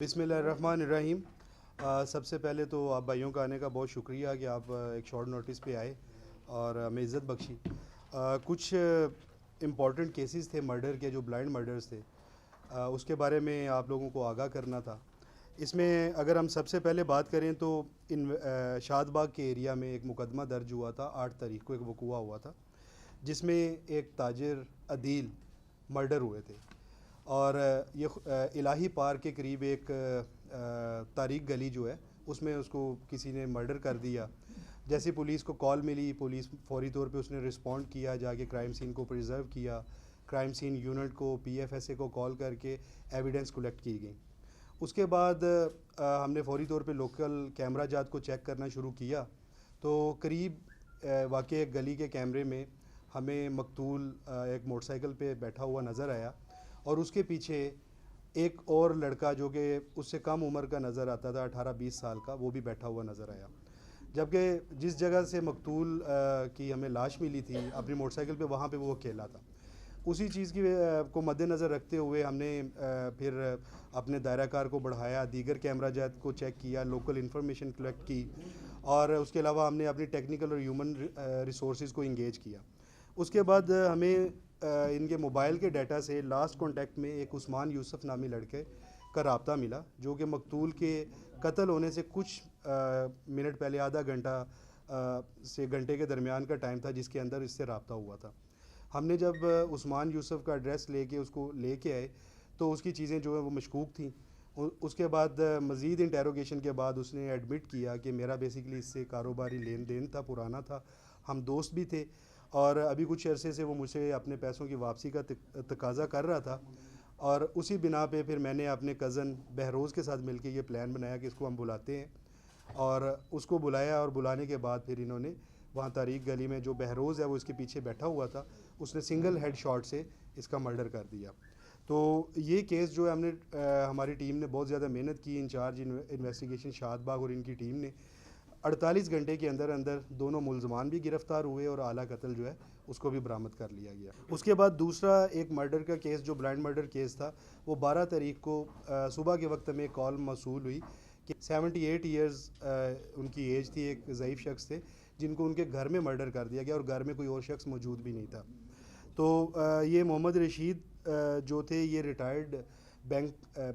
بسم اللہ الرحمن الرحیم۔ سب سے پہلے تو آپ بھائیوں کا آنے کا بہت شکریہ کہ آپ ایک شارٹ نوٹس پہ آئے اور ہمیں عزت بخشی۔ کچھ امپورٹنٹ کیسز تھے مرڈر کے، جو بلائنڈ مرڈرز تھے، اس کے بارے میں آپ لوگوں کو آگاہ کرنا تھا۔ اس میں اگر ہم سب سے پہلے بات کریں تو شاد باغ کے ایریا میں ایک مقدمہ درج ہوا تھا، 8 تاریخ کو ایک وقوع ہوا تھا جس میں ایک تاجر عدیل مرڈر ہوئے تھے، اور یہ الہی پارک کے قریب ایک تاریک گلی جو ہے اس میں اس کو کسی نے مرڈر کر دیا۔ جیسے پولیس کو کال ملی، پولیس فوری طور پہ اس نے رسپونڈ کیا، جا کے کرائم سین کو پریزرو کیا، کرائم سین یونٹ کو PFSA کو کال کر کے ایویڈنس کلیکٹ کی گئی۔ اس کے بعد ہم نے فوری طور پہ لوکل کیمرہ جات کو چیک کرنا شروع کیا، تو قریب واقع ایک گلی کے کیمرے میں ہمیں مقتول ایک موٹر سائیکل پہ بیٹھا ہوا نظر آیا، اور اس کے پیچھے ایک اور لڑکا جو کہ اس سے کم عمر کا نظر آتا تھا، 18-20 سال کا، وہ بھی بیٹھا ہوا نظر آیا۔ جبکہ جس جگہ سے مقتول کی ہمیں لاش ملی تھی اپنی موٹر سائیکل پہ، وہاں پہ وہ اکیلا تھا۔ اسی چیز کی کو مد نظر رکھتے ہوئے ہم نے پھر اپنے دائرہ کار کو بڑھایا، دیگر کیمرہ جات کو چیک کیا، لوکل انفارمیشن کلیکٹ کی، اور اس کے علاوہ ہم نے اپنی ٹیکنیکل اور ہیومن ریسورسز کو انگیج کیا۔ اس کے بعد ہمیں ان کے موبائل کے ڈیٹا سے لاسٹ کانٹیکٹ میں ایک عثمان یوسف نامی لڑکے کا رابطہ ملا، جو کہ مقتول کے قتل ہونے سے کچھ منٹ پہلے، آدھا گھنٹہ سے گھنٹے کے درمیان کا ٹائم تھا جس کے اندر اس سے رابطہ ہوا تھا۔ ہم نے جب عثمان یوسف کا ایڈریس لے کے اس کو لے کے آئے تو اس کی چیزیں جو ہیں وہ مشکوک تھیں۔ اس کے بعد مزید انٹیروگیشن کے بعد اس نے ایڈمٹ کیا کہ میرا بیسیکلی اس سے کاروباری لین دین تھا، پرانا تھا، ہم دوست بھی تھے، اور ابھی کچھ عرصے سے وہ مجھ سے اپنے پیسوں کی واپسی کا تقاضا کر رہا تھا۔ اور اسی بنا پہ پھر میں نے اپنے کزن بہروز کے ساتھ مل کے یہ پلان بنایا کہ اس کو ہم بلاتے ہیں، اور اس کو بلایا، اور بلانے کے بعد پھر انہوں نے وہاں تاریک گلی میں، جو بہروز ہے وہ اس کے پیچھے بیٹھا ہوا تھا، اس نے سنگل ہیڈ شاٹ سے اس کا مرڈر کر دیا۔ تو یہ کیس جو ہے ہم نے ہماری ٹیم نے بہت زیادہ محنت کی، انچارج انویسٹیگیشن شاد باغ اور ان کی ٹیم نے 48 گھنٹے کے اندر اندر دونوں ملزمان بھی گرفتار ہوئے، اور اعلیٰ قتل جو ہے اس کو بھی برآمد کر لیا گیا۔ اس کے بعد دوسرا ایک مرڈر کا کیس جو بلائنڈ مرڈر کیس تھا، وہ 12 تاریخ کو صبح کے وقت میں کال موصول ہوئی کہ 78 ایئرز ان کی ایج تھی، ایک ضعیف شخص تھے جن کو ان کے گھر میں مرڈر کر دیا گیا، اور گھر میں کوئی اور شخص موجود بھی نہیں تھا۔ تو یہ محمد رشید جو تھے، یہ ریٹائرڈ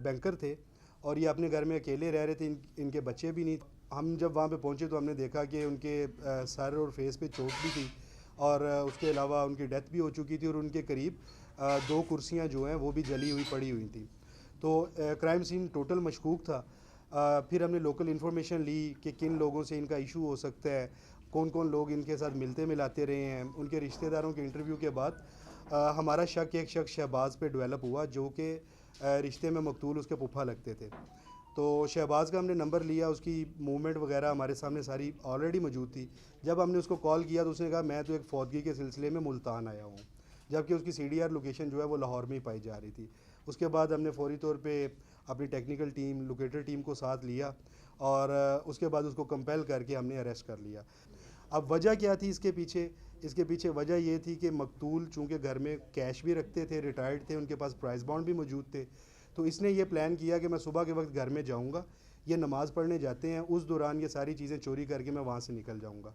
بینکر تھے، اور یہ اپنے گھر میں اکیلے رہ رہے تھے، ان کے بچے بھی نہیں۔ ہم جب وہاں پہ پہنچے تو ہم نے دیکھا کہ ان کے سر اور فیس پہ چوٹ بھی تھی، اور اس کے علاوہ ان کی ڈیتھ بھی ہو چکی تھی، اور ان کے قریب 2 کرسیاں جو ہیں وہ بھی جلی ہوئی پڑی ہوئی تھیں۔ تو کرائم سین ٹوٹل مشکوک تھا۔ پھر ہم نے لوکل انفارمیشن لی کہ کن لوگوں سے ان کا ایشو ہو سکتا ہے، کون کون لوگ ان کے ساتھ ملتے ملاتے رہے ہیں۔ ان کے رشتہ داروں کے انٹرویو کے بعد ہمارا شک ایک شخص شہباز پہ ڈیولپ ہوا، جو کہ رشتے میں مقتول اس کے پھپھا لگتے تھے۔ تو شہباز کا ہم نے نمبر لیا، اس کی موومنٹ وغیرہ ہمارے سامنے ساری آلریڈی موجود تھی۔ جب ہم نے اس کو کال کیا تو اس نے کہا میں تو ایک فوتگی کے سلسلے میں ملتان آیا ہوں، جبکہ اس کی CDR لوکیشن جو ہے وہ لاہور میں ہی پائی جا رہی تھی۔ اس کے بعد ہم نے فوری طور پہ اپنی ٹیکنیکل ٹیم، لوکیٹر ٹیم کو ساتھ لیا، اور اس کے بعد اس کو کمپیل کر کے ہم نے اریسٹ کر لیا۔ اب وجہ کیا تھی اس کے پیچھے؟ اس کے پیچھے وجہ یہ تھی کہ مقتول چونکہ گھر میں کیش بھی رکھتے تھے، ریٹائرڈ تھے، ان کے پاس پرائز بانڈ بھی موجود تھے، تو اس نے یہ پلان کیا کہ میں صبح کے وقت گھر میں جاؤں گا، یہ نماز پڑھنے جاتے ہیں، اس دوران یہ ساری چیزیں چوری کر کے میں وہاں سے نکل جاؤں گا۔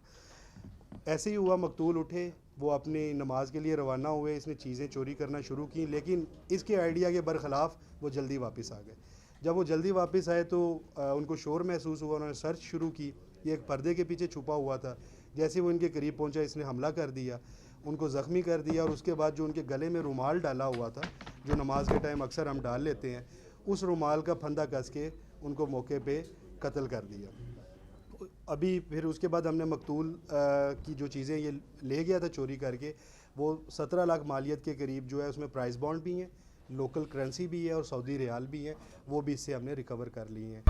ایسے ہی ہوا، مقتول اٹھے، وہ اپنی نماز کے لیے روانہ ہوئے، اس نے چیزیں چوری کرنا شروع کی، لیکن اس کے آئیڈیا کے برخلاف وہ جلدی واپس آ گئے۔ جب وہ جلدی واپس آئے تو ان کو شور محسوس ہوا، انہوں نے سرچ شروع کی، یہ ایک پردے کے پیچھے چھپا ہوا تھا۔ جیسے وہ ان کے قریب پہنچا، اس نے حملہ کر دیا، ان کو زخمی کر دیا، اور اس کے بعد جو ان کے گلے میں رومال ڈالا ہوا تھا، جو نماز کے ٹائم اکثر ہم ڈال لیتے ہیں، اس رومال کا پھندا کس کے ان کو موقع پہ قتل کر دیا۔ ابھی پھر اس کے بعد ہم نے مقتول کی جو چیزیں یہ لے گیا تھا چوری کر کے، وہ 17 لاکھ مالیت کے قریب جو ہے، اس میں پرائز بانڈ بھی ہیں، لوکل کرنسی بھی ہے، اور سعودی ریال بھی ہیں، وہ بھی اس سے ہم نے ریکور کر لی ہیں۔